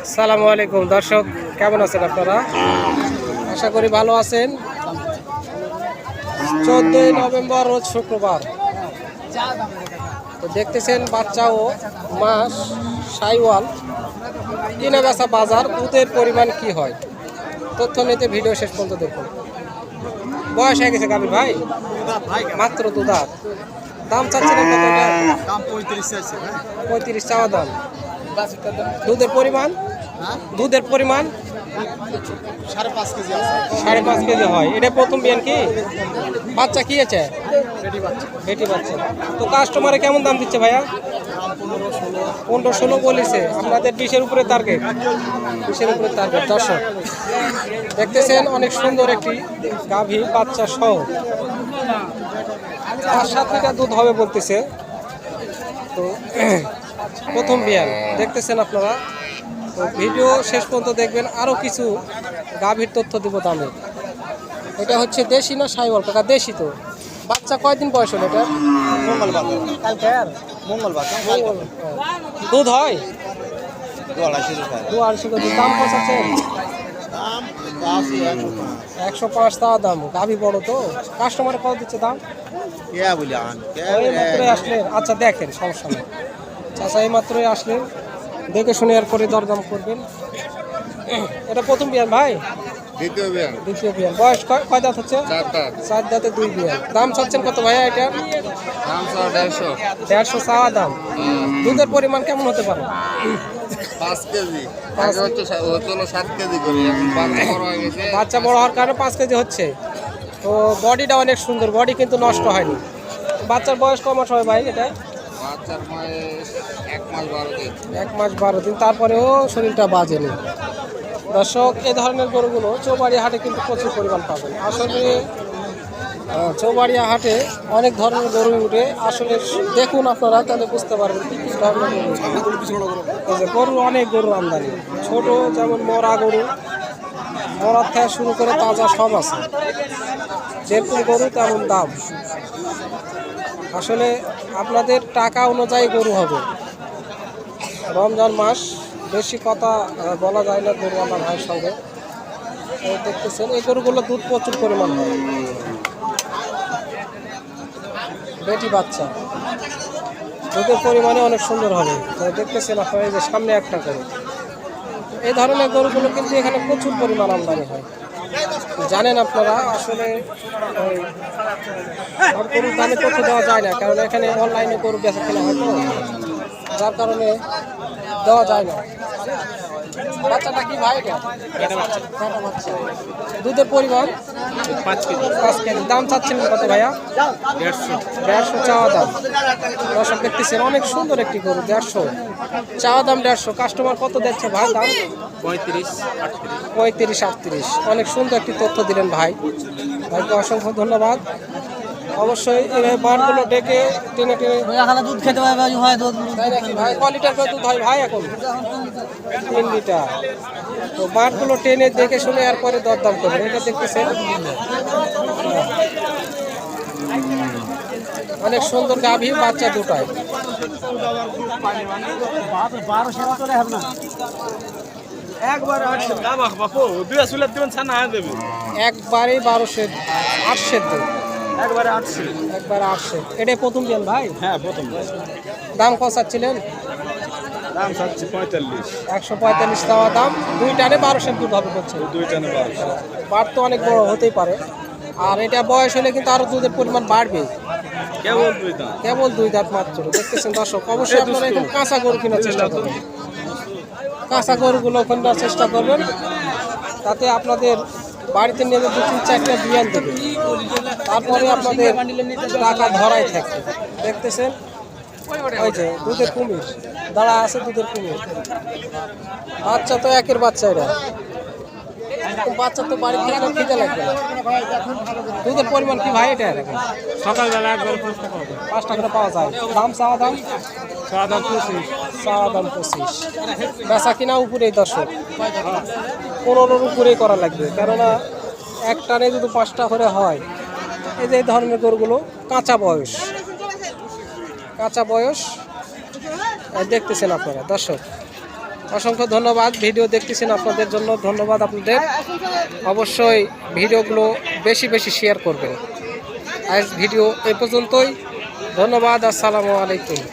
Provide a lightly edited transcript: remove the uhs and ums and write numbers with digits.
আসসালামু আলাইকুম দর্শক, কেমন আছেন আপনারা? আশা করি ভালো আছেন। 14ই নভেম্বর রোজ শুক্রবার। তো দেখতেছেন বাচ্চা ও মাস সাইওয়াল কিনা বেচা বাজার, দুধের পরিমাণ কি হয় তথ্য নিতে ভিডিও শেষ পর্যন্ত দেখুন। বয়স হয়ে গেছে গাভীর ভাই? মাত্র দুধাত। দাম চাচ্ছিলেন কত? দাম 35 চাইছে ভাই। 35 চাওয়া দাম। দুধের পরিমাণ? দুধের পরিমাণ 5.5 কেজি আছে। 5.5 কেজি হয়। এটা প্রথম বিয়ান কি? বাচ্চা কি আছে? রেডি বাচ্চা। বেটি বাচ্চা। তো কাস্টমারে কেমন দাম দিচ্ছে ভাইয়া? দাম 15-16। 15-16 বলেছে। আপনাদের 20-এর উপরে টার্গেট? 20-এর উপরে টার্গেট। দর্শক দেখতেছেন অনেক সুন্দর একটি গাভী বাচ্চা সহ 5-7 লিটার দুধ হবে বলতেছে। তো প্রথম বিয়ান দেখতেছেন আপনারা। তো ভিডিও শেষ পর্যন্ত দেখবেন, আরও কিছু গাভীর তথ্য দিব দামে। এটা হচ্ছে দেশি না সাইওয়াল কাকা? দেশি। তো বাচ্চা কয়দিন বয়স হলো এটা? মঙ্গলবার। কালকে আর মঙ্গলবার। দুধ হয় 2.5 2.5 কেজি। দাম কত আছে? দাম 105। 105 টাকা দাম। গাভী বড় তো। কাস্টমারে কত দিচ্ছে দাম? কে বলি আন কে এই মাত্রই আসলেন? আচ্ছা দেখেন, সমস্যা নেই চাচা, এই মাত্রই আসলেন, দেখে শুনে এরপরে দরদাম করবেন। এটা প্রথম বিয়ান ভাই? দ্বিতীয় বিয়ান। দ্বিতীয় বিয়ান। বয়স কয় দাঁত হচ্ছে? 4 দাঁত। 4 দাঁতে 2 বিয়ান। দাম চাচ্ছেন কত ভাইয়া এটা? দাম 150। 150 চাওয়া দাম। দুধের পরিমাণ কেমন হতে পারে? 5 কেজি। আগে হচ্ছে 7 কেজি করে, এখন বাচ্চা বড় হয়ে গেছে। বাচ্চা বড় হওয়ার কারণে 5 কেজি হচ্ছে। তো বডিটা অনেক সুন্দর, বডি কিন্তু নষ্ট হয়নি। বাচ্চার বয়স কয় মাস হয় ভাই এটা? বাচ্চার বয়স 1 মাস 12 দিন। 1 মাস 12 দিন। তারপরেও শরীরটা বাজেনি। দর্শক, এই ধরনের গরুগুলো চৌবাড়িয়া হাটে কিন্তু প্রচুর পরিমাণ পাবেন। আসলে চৌবাড়িয়া হাটে অনেক ধরনের গরু উঠে। আসলে দেখুন আপনারা, তাহলে বুঝতে পারবেন কি কি ধরনের গরু। এই যে গরু, অনেক গরু আমদানি। ছোট যেমন মরা গরু, মরার থেকে শুরু করে তাজা সব আছে। যেরকম গরু তেমন দাম। আসলে আপনাদের টাকা অনুযায়ী গরু হবে। রমজান মাস, বেশি কথা বলা যায় না গরুওয়ালা ভাইয়ের সঙ্গে। এই দেখতেছেন এই গরুগুলো দুধ প্রচুর পরিমাণ হয়। বেটি বাচ্চা, দুধের পরিমাণে অনেক সুন্দর হবে। তো দেখতেছেন আপনারা, এই যে সামনে একটা গরু। এই ধরনের গরুগুলো কিন্তু এখানে প্রচুর পরিমাণ আমদানি হয়। জানেন আপনারা, আসলে গরুর দামে তথ্য দেওয়া যায় না, কারণ এখানে অনলাইনে গরু বেচা কেনা হয় তো, যার কারণে দেওয়া যায় না। বাচ্চাটা কি ভাই? এটা বাচ্চা। দুধের পরিমাণ 5 কেজি। 5 কেজি। দাম চাচ্ছেন কত ভাইয়া? 150 চাওয়া দাম। দর্শক দেখতেছেন অনেক সুন্দর একটি গরু। 150 চাওয়া দাম। 150। কাস্টমার কত দিচ্ছে ভাই দাম? 35-38। অনেক সুন্দর একটি তথ্য দিলেন ভাই। ভাইকে অসংখ্য ধন্যবাদ। অবশ্যই এই বারগুলো ডেকে টেনে টেনে দুধ খেতে হয় দুধ। তাই নাকি ভাই? ক লিটার করে দুধ হয় ভাই এখন? 3 লিটার। তো বারগুলো টেনে দেখে শুনে এরপরে দরদাম করবেন। এটা দেখতেছেন অনেক সুন্দর গাভী, বাচ্চা দুটায়। একবারে 1200 800 দুধ। একবারে 800। এটাই প্রথম বিয়ান ভাই? হ্যাঁ, প্রথম। দাম কত চাচ্ছিলেন? দাম চাচ্ছি 45। 145 টাকা দাম। 2 টানে 1200 দুধ হবে বলছে। 2 টানে 1200। বার তো অনেক বড় হতেই পারে। আর এটা বয়স হলে কিন্তু আরো দুধের পরিমাণ বাড়বে। কেবল 2 দাঁত মাত্র। দেখতেছেন দর্শক, অবশ্যই আপনারা এখন কাঁচা গরু কেনার চেষ্টা করবেন। কাঁচা গরুগুলো কেনার চেষ্টা করবেন, তাতে আপনাদের বাড়িতে নিয়ে 2-3-4টা বিয়ান দেবে। তারপরে আপনাদের টাকা ধরাই থাকবে। দেখতেছেন ওই যে দুধের কুমির দাঁড়া আছে, দুধের কুমির। বাচ্চা তো একের বাচ্চা। এরা বাচ্চা তো বাড়ি থেকে খেতে লাগবে না। দুধের পরিমাণ কি ভাই এটা? সকালবেলা 5 টাকা করে পাওয়া যায়। দাম চাওয়া দাম? 25। চাওয়া দাম 25। বেচা কিনা উপরেই দর্শক, 15-র উপরেই করা লাগবে, কেননা এক টানে যদি 5টা করে হয়। এই যে এই ধরনের গরুগুলো কাঁচা বয়স দেখতেছেন আপনারা দর্শক। অসংখ্য ধন্যবাদ। ভিডিও দেখতেছেন আপনাদের জন্য ধন্যবাদ আপনাদের। অবশ্যই ভিডিওগুলো বেশি বেশি শেয়ার করবেন। আজ ভিডিও এই পর্যন্তই। ধন্যবাদ। আসসালামু আলাইকুম।